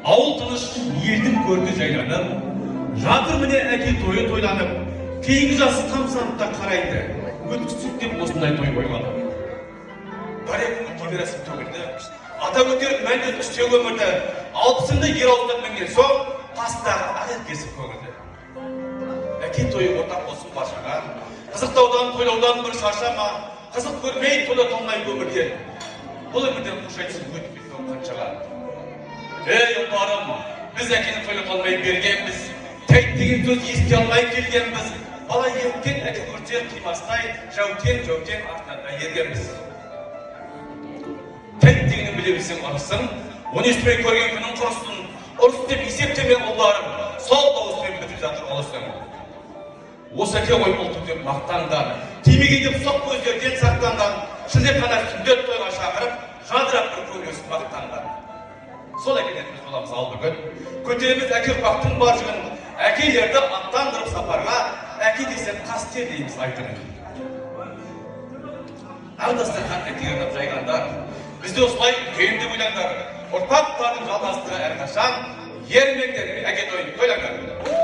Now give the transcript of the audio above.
ауыл тыныш, елдің көркі жайланып, жатыр міне әке тойы тойланып, кейінгі жасы тамсанып та қарайды, өткізсек деп осындай той ойланып. Барек өткен рәсім төгілді, ата көтеріп мәнді үстеу өмірді, 60-ны ер аузынан мінген соң, қастағы аяқ кесіп көгілді. Әке тойы ортақ болсын баршаға, қызықтаудан, тойлаудан бір шаршама, қызық көрмей, тола толмай өмірден. Бұл өмірден құш айтсын өтіп кеткен қаншаға. Ей ұлдарым, біз әкені тойлап алмай бергенбіз, тәйт деген сөз еске алмай келгенбіз. Бала ерткен әке көрсе қимастай, жәутен артынан ергенбіз. Тәйт дегенін біле білсең ұрысын, оны естімей көрген күнің құрысын, ұрыс деп есептеме ұлдарым, сол дауыспен бітіп жатыр ұлысың. Осы әке ғой ұлты деп мақтанған, тимеге деп соқ көздерден сақтанған, шілде қана сүндет тойға шақырып, жадырап бір көңілсіз мақтанған. Сол әкеден біз боламыз ал бүгін, көтереміз әке ұрпақтың бар жүгін, әкелерді аттандырып сапарға, әке десен қастер дейміз айтыңын. Ардастырған әке арнап жайғандар, бізде осылай үлкен деп ойлаңдар, ұрпақтардың жалғастығы әрқашан, ермеңдер әке тойын тойлаңдар.